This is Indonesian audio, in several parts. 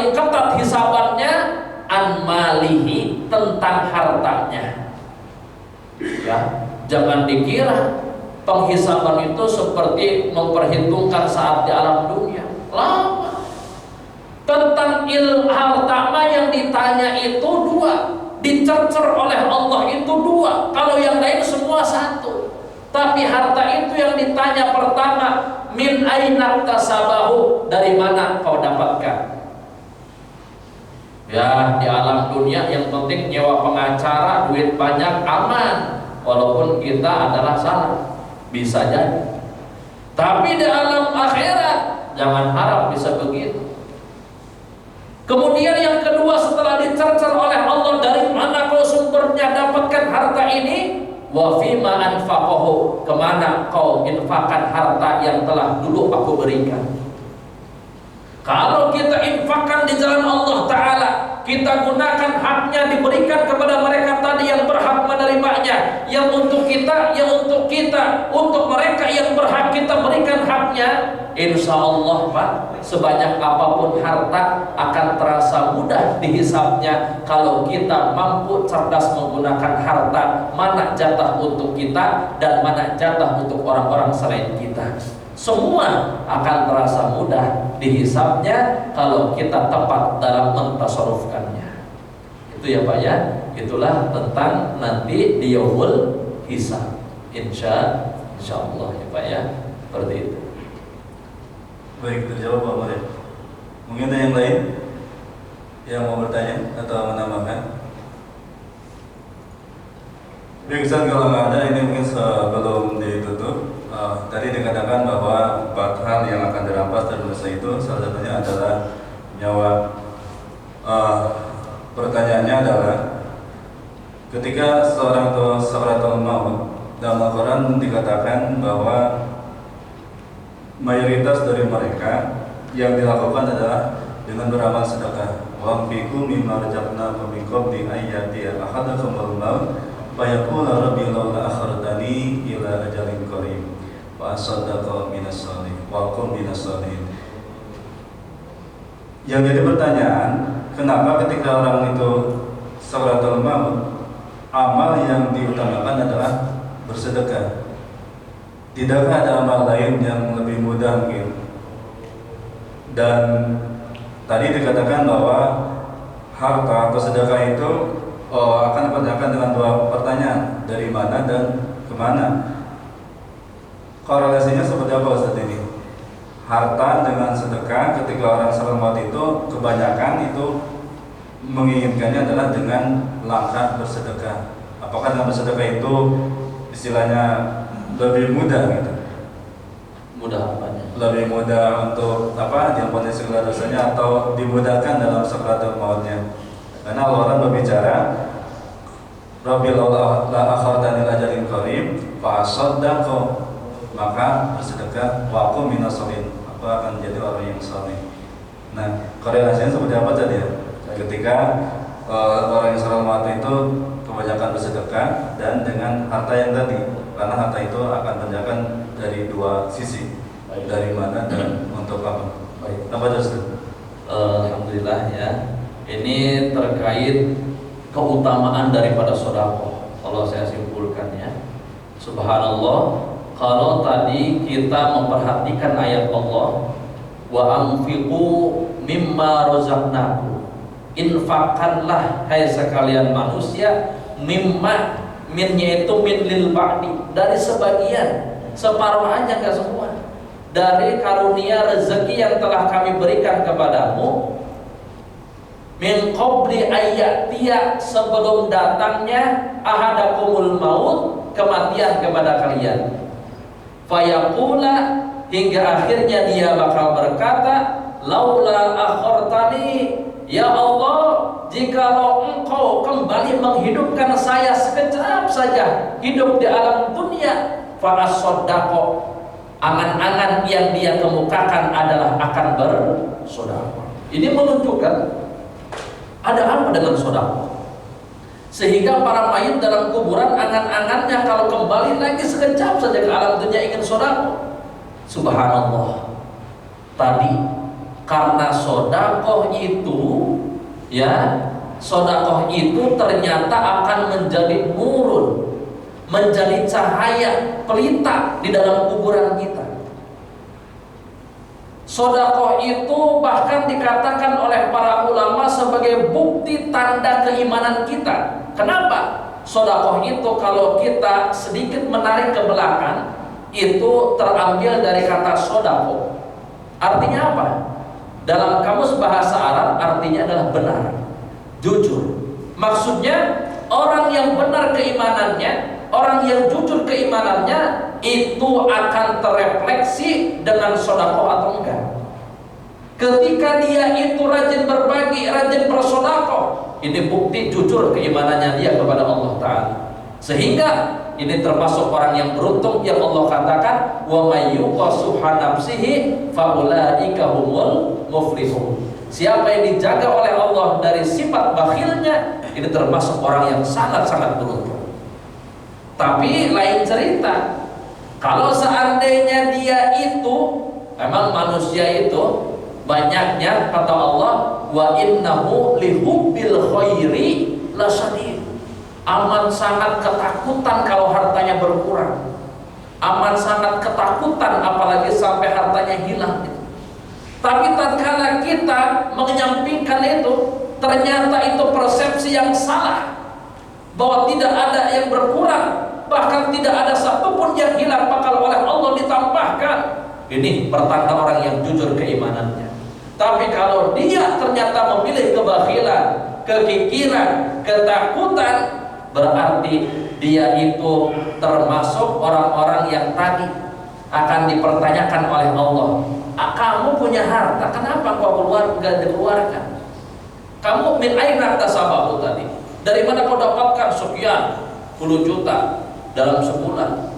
paling ketat hisabannya an malihi, tentang hartanya. Ya, jangan dikira penghisaban itu seperti memperhitungkan saat di alam dunia. Lama. Tentang harta yang ditanya itu dua, dicercer oleh Allah itu dua. Kalau yang lain semua satu. Tapi harta itu yang ditanya pertama, min aina tasabahu, dari mana kau dapatkan? Ya, di alam dunia yang penting nyewa pengacara, duit banyak, aman. Walaupun kita adalah salah, bisa jadi. Tapi di alam akhirat jangan harap bisa begitu. Kemudian yang kedua, setelah dicercer oleh Allah, dari mana kau sumbernya dapatkan harta ini? Wa fima anfaqahu, kemana kau infakkan harta yang telah dulu aku berikan? Kalau kita infakkan di jalan Allah Ta'ala, kita gunakan haknya, diberikan kepada mereka tadi yang berhak menerimanya, yang untuk kita, untuk mereka yang berhak kita berikan haknya. Insya Allah Pak, sebanyak apapun harta akan terasa mudah dihisabnya kalau kita mampu cerdas menggunakan harta, mana jatah untuk kita dan mana jatah untuk orang-orang selain kita. Semua akan terasa mudah dihisabnya kalau kita tepat dalam mentasarufkannya. Itu ya Pak ya. Itulah tentang nanti di yaumul hisab. Insya Allah ya Pak ya. Seperti itu. Baik, terjawab Pak Murid. Mungkin ada yang lain yang mau bertanya atau menambahkan? Baik, Ustaz, kalau nggak ada, ini mungkin sebelum ditutup. Tadi dikatakan bahwa 4 hal yang akan dirampas dari dosa itu, salah satunya adalah nyawa. Pertanyaannya adalah, ketika seorang itu sakratul maut, dalam Al-Quran dikatakan bahwa mayoritas dari mereka yang dilakukan adalah dengan beramal sedekah. Wa anfiqu mimma razaqnakum min qabli an ya'tiya ahadakumul maut fa yaqulu rabbi laula akhartani ila ajalin qarib wa asaddaqa minas shalihin wa kum minas shalihin. Yang jadi pertanyaan, kenapa ketika orang itu sakratul maut, amal yang diutamakan adalah bersedekah? Tidakkah ada amal lain yang lebih mudah mungkin? Dan tadi dikatakan bahwa harta atau sedekah itu akan dipertanyakan dengan 2 pertanyaan, dari mana dan kemana. Korelasinya seperti apa Ustaz ini? Harta dengan sedekah, ketika orang sakratul maut itu kebanyakan itu menginginkannya adalah dengan langkah bersedekah. Apakah dengan bersedekah itu istilahnya lebih mudah gitu? Mudah apanya? Lebih mudah untuk diampuni segala dosanya, atau dimudahkan dalam sakratul mautnya? Karena Allah berbicara, Rabbil la akhartani ila ajalin qarib fa asaddaqu, maka bersedekah, wa kum minas shalihin, apa akan menjadi orang yang saleh. Nah, korelasinya seperti apa tadi ya? Ketika orang yang sakratul maut itu kebanyakan bersedekah dan dengan harta yang tadi, karena harta itu akan menjaga dari 2 sisi. Baik. Dari mana dan untuk apa? Baik. Apa terus? Alhamdulillah ya. Ini terkait keutamaan daripada sedekah. Kalau saya simpulkan ya, subhanallah, kalau tadi kita memperhatikan ayat Allah, wa anfiqu mimma razaqnakum, infakkanlah hai sekalian manusia, mimma, minnya itu min lil ba'di, dari sebagian, separuh aja, enggak semua, dari karunia rezeki yang telah kami berikan kepadamu, min qabli ayyatiya, sebelum datangnya ahadakumul maut, kematian kepada kalian, fayaqula, hingga akhirnya dia bakal berkata, laula akhartani, ya Allah, jikalau engkau kembali menghidupkan saya sekejap saja hidup di alam dunia, fa asaddaqo, angan-angan yang dia kemukakan adalah akan bersedekah. Ini menunjukkan ada apa dengan sedekah, sehingga para mayit dalam kuburan angan-angannya kalau kembali lagi sekejap saja ke alam dunia ingin sedekah. Subhanallah, tadi Karena sodakoh itu, ya, sodakoh itu ternyata akan menjadi nurun, menjadi cahaya pelita di dalam kuburan kita. Sodakoh itu bahkan dikatakan oleh para ulama sebagai bukti tanda keimanan kita. Kenapa? Sodakoh itu kalau kita sedikit menarik ke belakang, itu terambil dari kata sodakoh. Artinya apa? Dalam kamus bahasa Arab artinya adalah benar, jujur. Maksudnya orang yang benar keimanannya, orang yang jujur keimanannya, itu akan terefleksi dengan sodakoh atau enggak. Ketika dia itu rajin berbagi, rajin bersodakoh, ini bukti jujur keimanannya dia kepada Allah Ta'ala. Sehingga ini termasuk orang yang beruntung yang Allah katakan, wa may yuqasuha nafsihi faulaika humul muflihun. Siapa yang dijaga oleh Allah dari sifat bakhilnya, ini termasuk orang yang sangat-sangat beruntung. Tapi lain cerita, kalau seandainya dia itu, memang manusia itu banyaknya, kata Allah, wa innahu lihubbil khairi lasadid. Aman sangat ketakutan kalau hartanya berkurang. Aman sangat ketakutan apalagi sampai hartanya hilang. Tapi tatkala kita menyampingkan itu, ternyata itu persepsi yang salah, bahwa tidak ada yang berkurang, bahkan tidak ada satupun yang hilang, bakal oleh Allah ditambahkan. Ini pertanda orang yang jujur keimanannya. Tapi kalau dia ternyata memilih kebakhilan, kekikiran, ketakutan, berarti dia itu termasuk orang-orang yang tadi akan dipertanyakan oleh Allah. Kamu punya harta, kenapa kau dikeluarkan? Kamu min aina tasabahu tadi? Dari mana kau dapatkan sekian puluh juta dalam sebulan?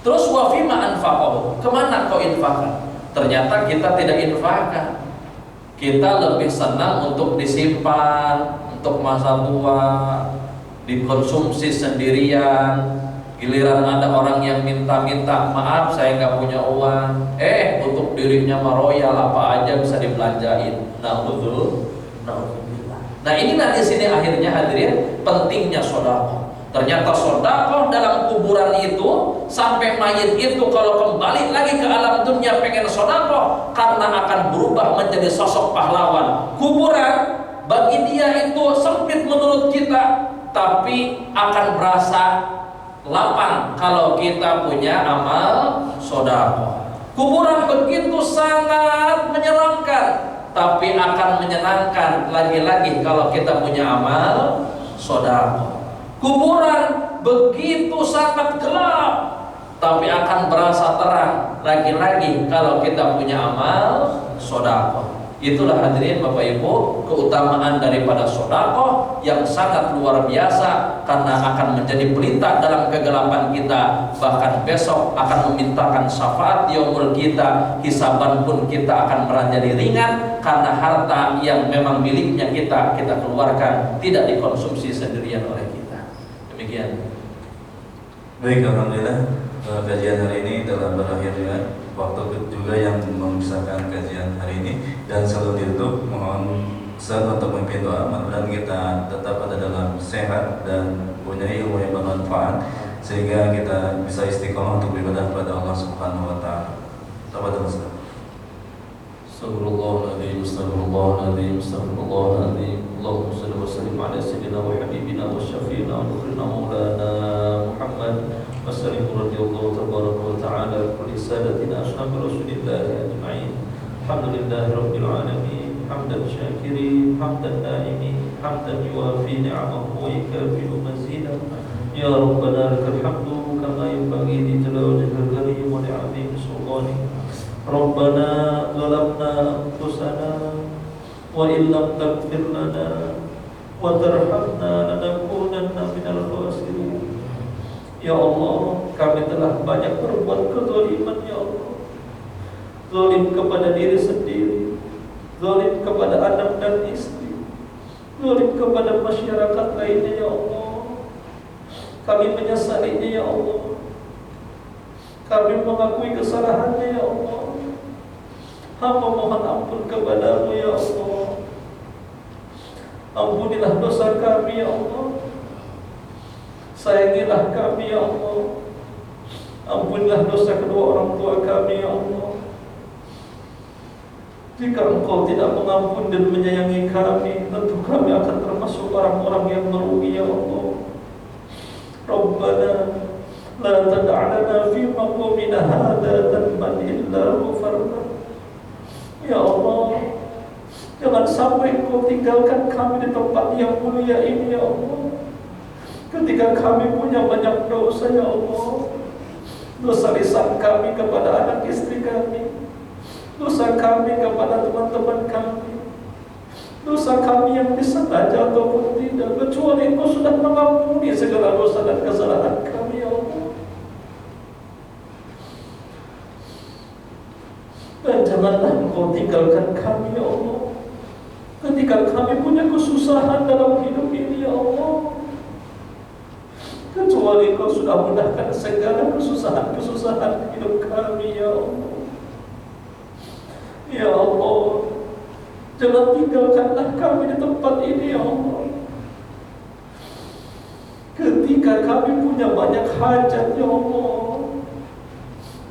Terus wa fima anfaqahu? Kemana kau infakkan? Ternyata kita tidak infakkan. Kita lebih senang untuk disimpan untuk masa tua, dikonsumsi sendirian. Giliran ada orang yang minta-minta, maaf saya nggak punya uang, untuk dirinya maroyal apa aja bisa dibelanjain. Nah inilah di sini akhirnya hadirin pentingnya sedekah. Ternyata sedekah dalam kuburan itu, sampai mayit itu kalau kembali lagi ke alam dunia pengen sedekah, karena akan berubah menjadi sosok pahlawan. Kuburan bagi dia itu sempit menurut kita, tapi akan berasa lapang kalau kita punya amal sedekah. Kuburan begitu sangat menyeramkan, tapi akan menyenangkan lagi-lagi kalau kita punya amal sedekah. Kuburan begitu sangat gelap, tapi akan berasa terang lagi-lagi kalau kita punya amal sedekah. Itulah hadirin Bapak Ibu keutamaan daripada sedekah yang sangat luar biasa, karena akan menjadi pelita dalam kegelapan kita. Bahkan besok akan memintakan syafaat yaumul kita, hisaban pun kita akan menjadi ringan, karena harta yang memang miliknya kita keluarkan, tidak dikonsumsi sendirian oleh kita. Demikian. Baik, alhamdulillah kajian hari ini telah berakhir ya. Waktu juga yang memisahkan kajian hari ini, dan selalu ditutup mohon untuk memimpin doa. Mudah-mudahan kita tetap ada dalam sehat dan punya ilmu yang bermanfaat, sehingga kita bisa istiqomah untuk beribadah kepada Allah Subhanahu wa taala. Tafadhol Ustaz. Astagfirullahaladzim, astagfirullahaladzim, astagfirullahaladzim. Allahumma salli wa sallim ala sayyidina wa habibina wa syafiina wa nurina maulana Muhammad wa sallim radhiyallahu tabaraka wa ta'ala kulli sadatina ashabi rasulillahi ajma'in. Alhamdulillahi rabbil alamin, hamdan syakirin, hamdan naimin, hamdan yuafi ni'amahu wa yukafi'u mazidah. Ya Rabbana lakal hamdu kama yanbaghi li jalali wajhikal karim wa li'azimi sultanik. Rabbana zalamna anfusana wa illam taghfir lana wa tarhamna lanakunanna minal khasirin. Ya Allah, kami telah banyak berbuat kezaliman ya Allah. Zalim kepada diri sendiri, zalim kepada anak dan istri, zalim kepada masyarakat lainnya ya Allah. Kami menyesalinya ya Allah. Kami mengakui kesalahannya ya Allah. Hamba mohon ampun kepada-Mu ya Allah. Ampunilah dosa kami ya Allah. Sayangilah kami ya Allah. Ampunilah dosa kedua orang tua kami ya Allah. Jika Engkau tidak mengampuni dan menyayangi kami, tentu kami akan termasuk orang-orang yang merugi ya Allah. Rabbana la tad'alana fi maqamina hadha dhanban illa ghafarna. Ya Allah, jangan sampai Engkau tinggalkan kami di tempat yang mulia ini ya Allah. Ketika kami punya banyak dosa ya Allah, dosa lisan kami kepada anak istri kami, dosa kami kepada teman-teman kami, dosa kami yang disengaja ataupun tidak, kecuali Engkau sudah mengampuni segala dosa dan kesalahan kami ya Allah. Dan janganlah Engkau tinggalkan kami ya Allah ketika kami punya kesusahan dalam hidup ini ya Allah, kecuali Engkau sudah mudahkan segala kesusahan-kesusahan hidup kami ya Allah. Ya Allah, jangan tinggalkanlah kami di tempat ini ya Allah. Ketika kami punya banyak hajat ya Allah,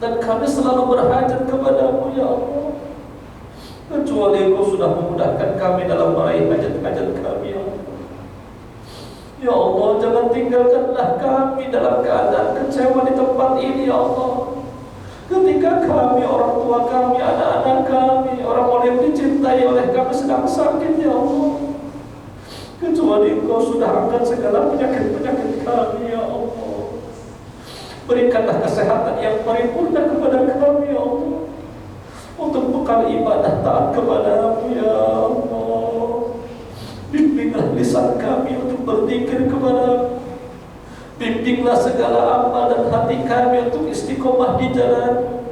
dan kami selalu berhajat kepada-Mu ya Allah, kecuali Engkau sudah memudahkan kami dalam meraih hajat-hajat kami ya Allah. Ya Allah, jangan tinggalkanlah kami dalam keadaan kecewa di tempat ini ya Allah. Ketika kami, orang tua kami, anak-anak kami, orang-orang yang dicintai oleh kami sedang sakit ya Allah, kecuali Engkau sudah angkat segala penyakit-penyakit kami ya Allah. Berikanlah kesehatan yang paripurna kepada kami ya Allah, untuk bekal ibadah taat kepada-Mu ya Allah. Bimbinglah lisan kami untuk berzikir kepada-Mu. Bimbinglah segala amal dan hati kami untuk istiqomah di jalan.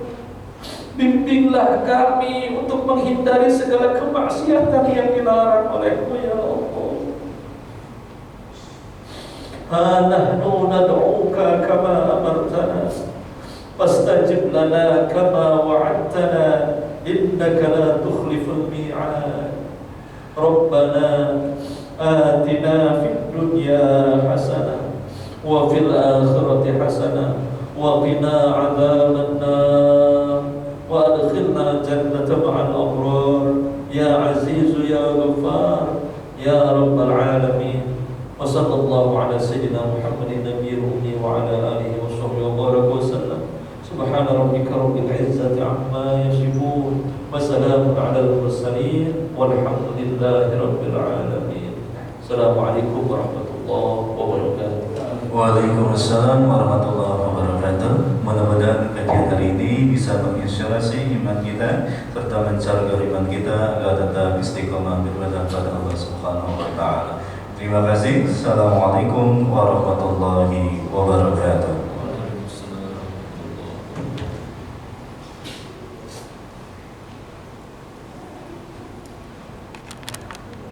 Bimbinglah kami untuk menghindari segala kemaksiatan yang dilarang oleh-Mu ya Allah. Nahnu nad'uka kama amartana fastajib lana kama wa'adtana innaka la tukhliful mi'ad. Rabbana atina fid dunya hasanah wa fil akhirati hasanah wa qina adzaban nar wa adkhilna jannata ma'al abrar ya aziz ya ghaffar ya rabbal alamin. Wa sallallahu ala sayyidina Muhammadin nabiyil ummi wa ala alihi wa sahbihi wa baraka wa sallam. Subhana rabbika rabbil izzati amma yasifun wa salamun ala al-mursalin walhamdulillahi rabbil alamin. Assalamualaikum warahmatullahi wabarakatuh. Waalaikumsalam warahmatullahi wabarakatuh. Mudah-mudahan kajian hari ini bisa menginspirasi iman kita serta menjaga iman kita agar tetap istiqomah beribadah pada Allah Subhanahu wa taala. Terima kasih. Assalamualaikum warahmatullahi wabarakatuh.